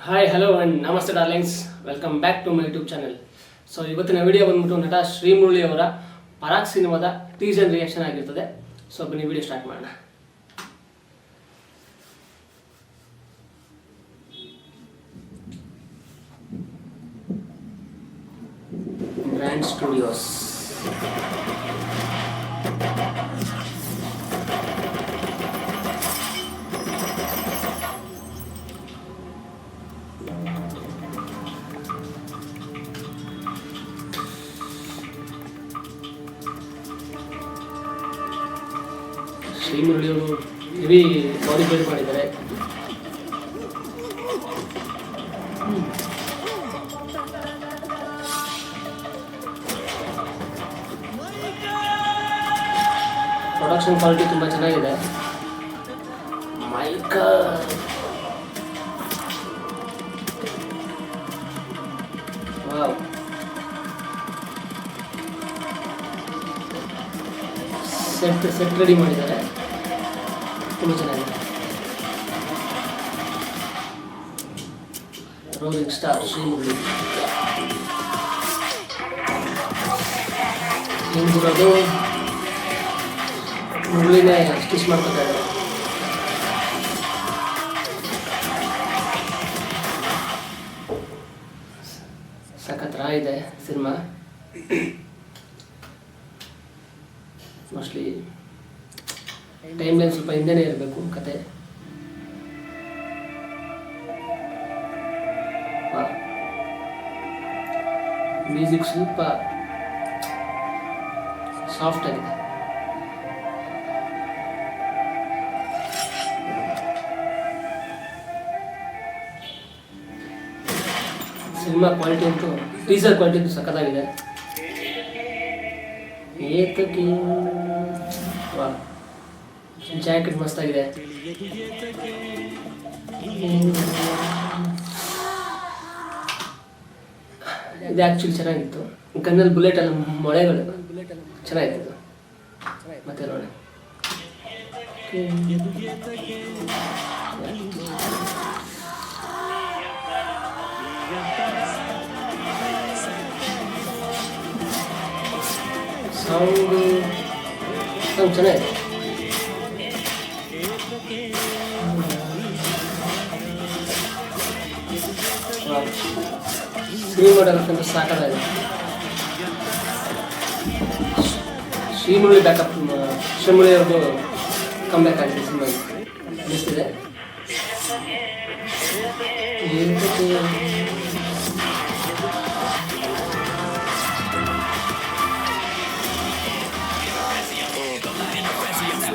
Hi hello and ನಮಸ್ತೆ darlings, welcome back to my YouTube channel. So ಇವತ್ತಿನ video ಬಂದ್ಬಿಟ್ಟು ನಟ ಶ್ರೀಮುರಳಿ ಅವರ ಪರಾಗ್ ಸಿನಿಮಾದ ಟೀಸರ್ ರಿಯಾಕ್ಷನ್ ಆಗಿರ್ತದೆ. ಸೊ ಬನ್ನಿ ವಿಡಿಯೋ ಸ್ಟಾರ್ಟ್ ಮಾಡೋಣ. Brand studios. ಶ್ರೀಮುರಳಿ ಅವರು ಹೆವಿ ಬಾಡಿ ಬಿಲ್ಡ್ ಮಾಡಿದ್ದಾರೆ. ಪ್ರೊಡಕ್ಷನ್ ಕ್ವಾಲಿಟಿ ತುಂಬ ಚೆನ್ನಾಗಿದೆ. ಮೈಕ ವಾವ್, ಸೆಟ್ ರೆಡಿ ಮಾಡಿದ್ದಾರೆ, ತುಂಬ ಚೆನ್ನಾಗಿದೆ. ರೋಲಿಂಗ್ ಸ್ಟಾರ್ ಶ್ರೀಮುರಳಿ ಹಿಂದಿರೋದು ಮುರಳಿನೇ ಸ್ಟಿಚ್ ಮಾಡ್ಕೊತಾರೆ. ಸಖತ್ ಇದೆ ಸಿನಿಮಾ. ಮೋಸ್ಟ್ಲಿ ಟೈಮ್ ಲೈನ್ ಸ್ವಲ್ಪ ಹಿಂದೆನೇ ಇರಬೇಕು ಕತೆ. ಮ್ಯೂಸಿಕ್ ಸ್ವಲ್ಪ ಸಾಫ್ಟ್ ಆಗಿದೆ. ಸಿನಿಮಾ ಕ್ವಾಲಿಟಿ ಅಂತೂ, ಟೀಸರ್ ಕ್ವಾಲಿಟಿ ಅಂತೂ ಸಖತ್ತಾಗಿದೆ. ಏತಕ್ಕೆ ಜಾಕೆಟ್ ಮಸ್ತಾಗಿದೆ. ಇದು ಆ್ಯಕ್ಚುಲಿ ಚೆನ್ನಾಗಿತ್ತು. ಗನ್ನಲ್ಲಿ ಬುಲೆಟ್ ಎಲ್ಲ ಮೊಳೆಗಳು ಚೆನ್ನಾಗಿತ್ತು. ಮತ್ತೆ ನೋಡಿ ಸಾಂಗ್ ಚೆನ್ನಾಗಿದೆ. ಸಿನಿಮಾಟೋಗ್ರಫಿ ಸಾಕಾಗಿದೆ. ಶ್ರೀಮುರಳಿ ಬ್ಯಾಕಪ್, ಶ್ರೀಮುರಳಿ ಅವ್ರದ್ದು ಕಮ್ ಬ್ಯಾಕ್ ಆಗಿದೆ ಸಿನಿಮಾ ಅನ್ನಿಸ್ತಿದೆ.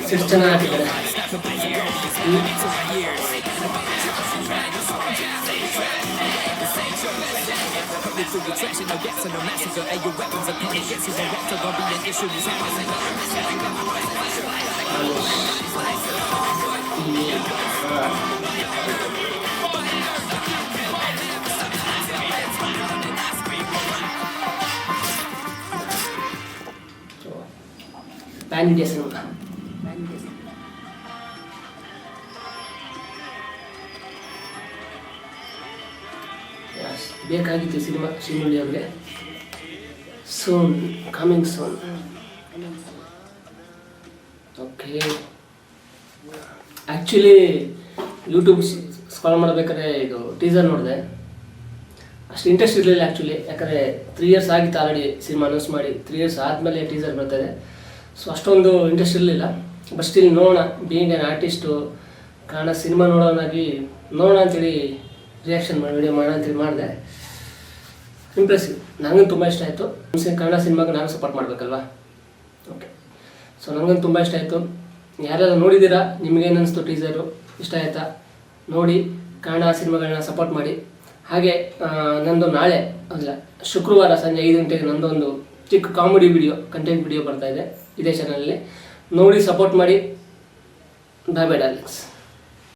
ಸಿಕ್ಸ್ ಚೆನ್ನಾಗಿ ಹಾಕಿದ್ದಾರೆ. PAN India cinema. ಬೇಕಾಗಿತ್ತು ಸಿನಿಮಾ ಶ್ರೀಮುರಳಿ ಅವರಿಗೆ. Soon, coming soon. Okay, actually YouTube scroll ಮಾಡಬೇಕಾದ್ರೆ ಇದು ಟೀಸರ್ ನೋಡಿದೆ. ಅಷ್ಟು ಇಂಟ್ರೆಸ್ಟ್ ಇರಲಿಲ್ಲ ಆ್ಯಕ್ಚುಲಿ. ಯಾಕಂದರೆ 3 years ಆಗಿತ್ತು ಆಲ್ರೆಡಿ ಸಿನಿಮಾ ಅನೌನ್ಸ್ ಮಾಡಿ. 3 years ಆದಮೇಲೆ ಟೀಸರ್ ಬರ್ತಾಯಿದೆ. ಸೊ ಅಷ್ಟೊಂದು ಇಂಟ್ರೆಸ್ಟ್ ಇರಲಿಲ್ಲ. ಬಟ್ ಸ್ಟಿಲ್ ನೋಡೋಣ, ಬೀಯಿಂಗ್ ಆ್ಯನ್ ಆರ್ಟಿಸ್ಟು, ಕಾರಣ ಸಿನಿಮಾ ನೋಡೋನಾಗಿ ನೋಡೋಣ ಅಂತೇಳಿ ರಿಯಾಕ್ಷನ್ ಮಾಡಿ ವಿಡಿಯೋ ಮಾಡೋಣ ಅಂತೇಳಿ ಮಾಡಿದೆ. ಇಂಪ್ರೆಸಿವ್, ನನಗೂ ತುಂಬ ಇಷ್ಟ ಆಯಿತು. ಕನ್ನಡ ಸಿನಿಮಾಗೆ ನಾನು ಸಪೋರ್ಟ್ ಮಾಡಬೇಕಲ್ವಾ. ಓಕೆ, ಸೊ ನನಗಂತೂ ತುಂಬ ಇಷ್ಟ ಆಯಿತು. ಯಾರೆಲ್ಲ ನೋಡಿದ್ದೀರಾ, ನಿಮಗೇನು ಅನಿಸ್ತು ಟೀಸರು, ಇಷ್ಟ ಆಯಿತಾ? ನೋಡಿ ಕನ್ನಡ ಸಿನಿಮಾಗಳನ್ನ ಸಪೋರ್ಟ್ ಮಾಡಿ. ಹಾಗೆ ನಂದು ನಾಳೆ ಅಲ್ಲ, ಶುಕ್ರವಾರ ಸಂಜೆ 5 ಗಂಟೆಗೆ ನಂದೊಂದು ಚಿಕ್ಕ ಕಾಮಿಡಿ ವಿಡಿಯೋ, ಕಂಟೆಂಟ್ ವಿಡಿಯೋ ಬರ್ತಾಯಿದೆ ಇದೇ ಚಾನಲಲ್ಲಿ. ನೋಡಿ ಸಪೋರ್ಟ್ ಮಾಡಿ. ಬಾಯ್ ಬಾಯ್ ಡಾರ್ಲಿಂಗ್ಸ್.